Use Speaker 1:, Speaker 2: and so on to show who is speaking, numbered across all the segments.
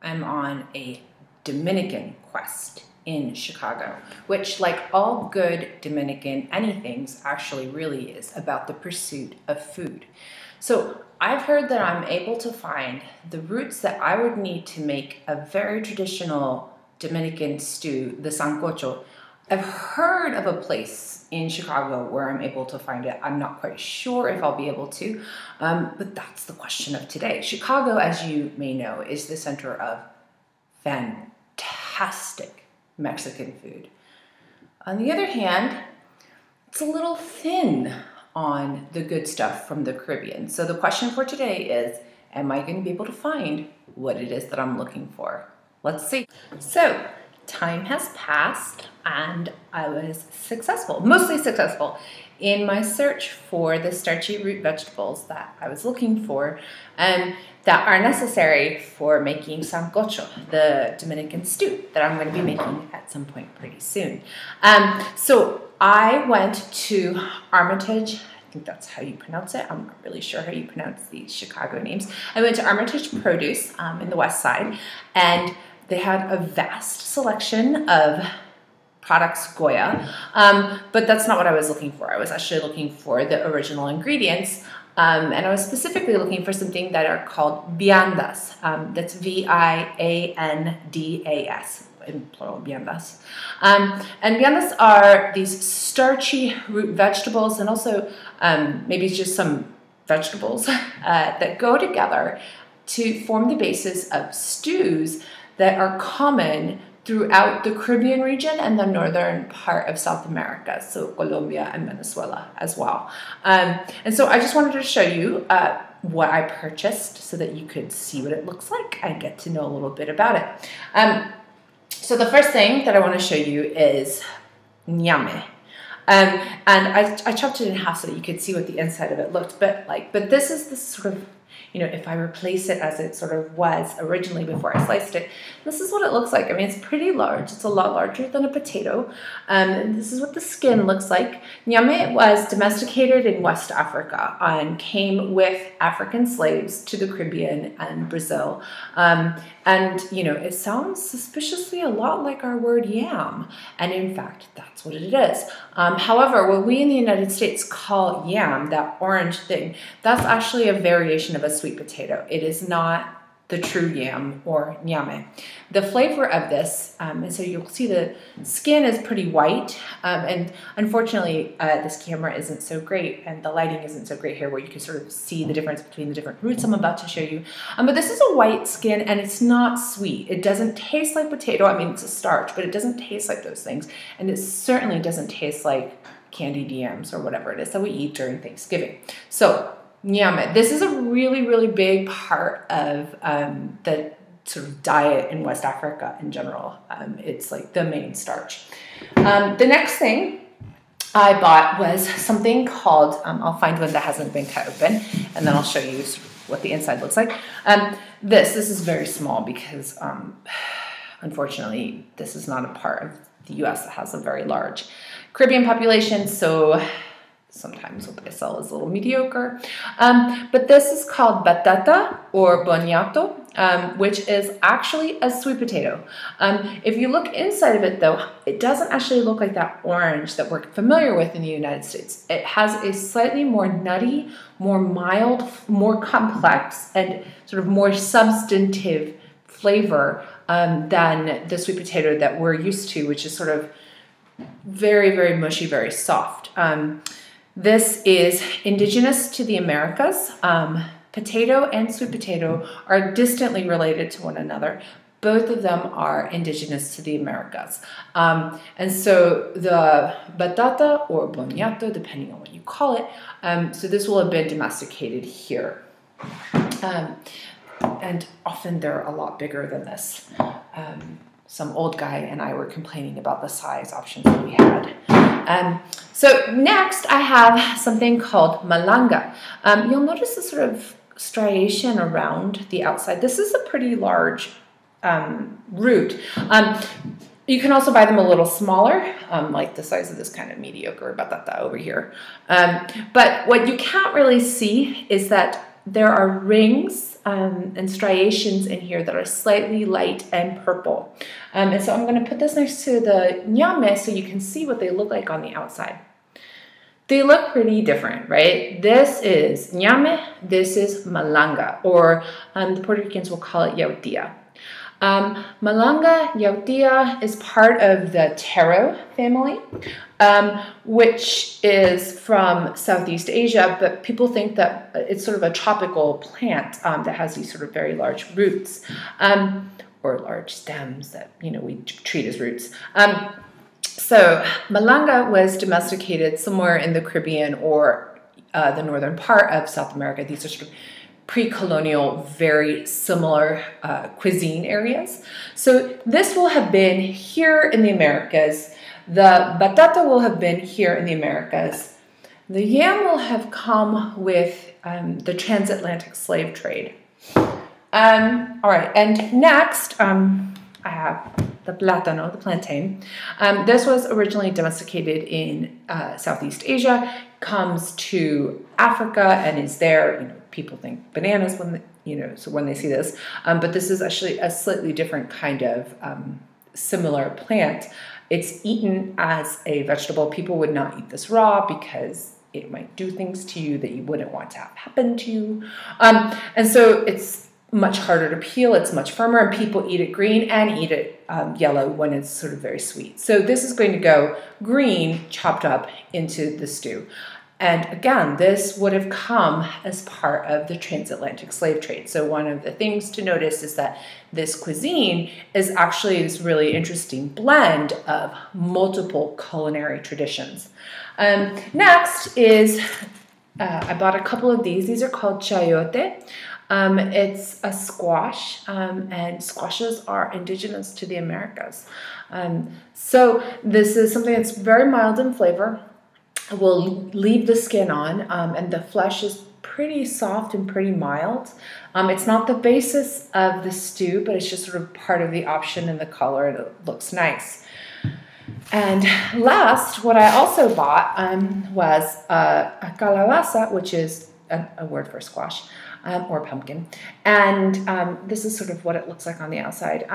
Speaker 1: I'm on a Dominican quest in Chicago, which, like all good Dominican anythings, actually really is about the pursuit of food. So I've heard that I'm able to find the roots that I would need to make a very traditional Dominican stew, the sancocho. I've heard of a place in Chicago where I'm able to find it. I'm not quite sure if I'll be able to, but that's the question of today. Chicago, as you may know, is the center of fantastic Mexican food. On the other hand, it's a little thin on the good stuff from the Caribbean. So the question for today is, am I going to be able to find what it is that I'm looking for? Let's see. So time has passed and I was successful, mostly successful, in my search for the starchy root vegetables that I was looking for that are necessary for making sancocho, the Dominican stew that I'm going to be making at some point pretty soon. So I went to Armitage. I think that's how you pronounce it. I'm not really sure how you pronounce these Chicago names. I went to Armitage Produce in the West Side, and they had a vast selection of products Goya, but that's not what I was looking for. I was actually looking for the original ingredients, and I was specifically looking for something that are called viandas. That's V-I-A-N-D-A-S, in plural, viandas. And viandas are these starchy root vegetables, and also maybe just some vegetables that go together to form the basis of stews that are common throughout the Caribbean region and the northern part of South America, so Colombia and Venezuela as well. And so I just wanted to show you what I purchased so that you could see what it looks like and get to know a little bit about it. So the first thing that I want to show you is ñame. And I chopped it in half so that you could see what the inside of it looked like. But this is the sort of, you know, if I replace it as it sort of was originally before I sliced it, this is what it looks like. I mean, it's pretty large. It's a lot larger than a potato. And this is what the skin looks like. Ñame was domesticated in West Africa and came with African slaves to the Caribbean and Brazil. And, you know, it sounds suspiciously a lot like our word yam. And in fact, that's what it is. However, what we in the United States call yam, that orange thing, that's actually a variation of a sweet potato. It is not the true yam or ñame. The flavor of this, and so you'll see the skin is pretty white, and unfortunately this camera isn't so great and the lighting isn't so great here where you can sort of see the difference between the different roots I'm about to show you. But this is a white skin and it's not sweet. It doesn't taste like potato. I mean, it's a starch, but it doesn't taste like those things. And it certainly doesn't taste like candied yams or whatever it is that we eat during Thanksgiving. So ñame. This is a really, really big part of the sort of diet in West Africa in general. It's like the main starch. The next thing I bought was something called, I'll find one that hasn't been cut open, and then I'll show you sort of what the inside looks like. This is very small because unfortunately this is not a part of the US that has a very large Caribbean population, so sometimes what they sell is a little mediocre. But this is called batata or boniato, which is actually a sweet potato. If you look inside of it though, it doesn't actually look like that orange that we're familiar with in the United States. It has a slightly more nutty, more mild, more complex, and sort of more substantive flavor than the sweet potato that we're used to, which is sort of very, very mushy, very soft. This is indigenous to the Americas. Potato and sweet potato are distantly related to one another. Both of them are indigenous to the Americas. And so the batata or boniato, depending on what you call it, so this will have been domesticated here. And often they're a lot bigger than this. Some old guy and I were complaining about the size options that we had. So next I have something called malanga. You'll notice the sort of striation around the outside. This is a pretty large root. You can also buy them a little smaller, like the size of this kind of mediocre batata over here. But what you can't really see is that there are rings and striations in here that are slightly light and purple. And so I'm going to put this next to the ñame so you can see what they look like on the outside. They look pretty different, right? This is ñame, this is malanga, or the Puerto Ricans will call it yautía. Malanga yautía is part of the taro family, which is from Southeast Asia, but people think that it's sort of a tropical plant that has these sort of very large roots, or large stems that, you know, we treat as roots. So malanga was domesticated somewhere in the Caribbean or the northern part of South America. These are sort of pre-colonial, very similar cuisine areas. So this will have been here in the Americas. The batata will have been here in the Americas. The yam will have come with the transatlantic slave trade. All right, and next I have the plátano, the plantain. This was originally domesticated in Southeast Asia, comes to Africa and is there. You know, people think bananas when so when they see this, but this is actually a slightly different kind of similar plant. It's eaten as a vegetable. People would not eat this raw because it might do things to you that you wouldn't want to have happen to you, and so it's much harder to peel, it's much firmer, and people eat it green and eat it yellow when it's sort of very sweet. So this is going to go green, chopped up into the stew. And again, this would have come as part of the transatlantic slave trade. So one of the things to notice is that this cuisine is actually this really interesting blend of multiple culinary traditions. Next is, I bought a couple of these. These are called chayote. It's a squash, and squashes are indigenous to the Americas. So this is something that's very mild in flavor. Will leave the skin on, and the flesh is pretty soft and pretty mild. It's not the basis of the stew, but it's just sort of part of the option and the color, and it looks nice. And last, what I also bought was a calabaza, which is a word for squash. Or pumpkin, and this is sort of what it looks like on the outside.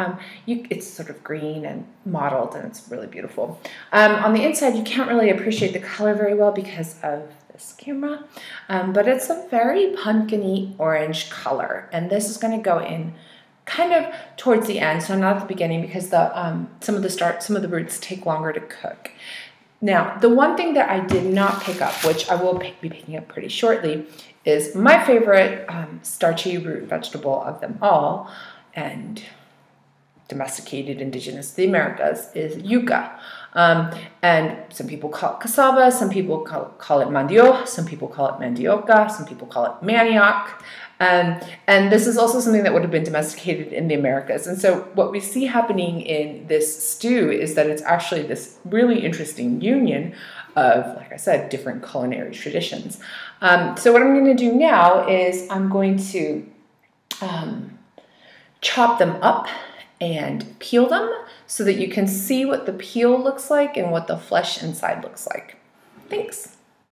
Speaker 1: It's sort of green and mottled, and it's really beautiful. On the inside, you can't really appreciate the color very well because of this camera, but it's a very pumpkin-y orange color, and this is going to go in kind of towards the end, so not at the beginning because some of the roots take longer to cook. Now, the one thing that I did not pick up, which I will be picking up pretty shortly, is my favorite starchy root vegetable of them all, and domesticated indigenous to the Americas, is yuca. And some people call it cassava, some people call it mandio, some people call it mandioca, some people call it manioc. And this is also something that would have been domesticated in the Americas. And so what we see happening in this stew is that it's actually this really interesting union of, like I said, different culinary traditions. So what I'm going to do now is I'm going to chop them up and peel them so that you can see what the peel looks like and what the flesh inside looks like. Thanks.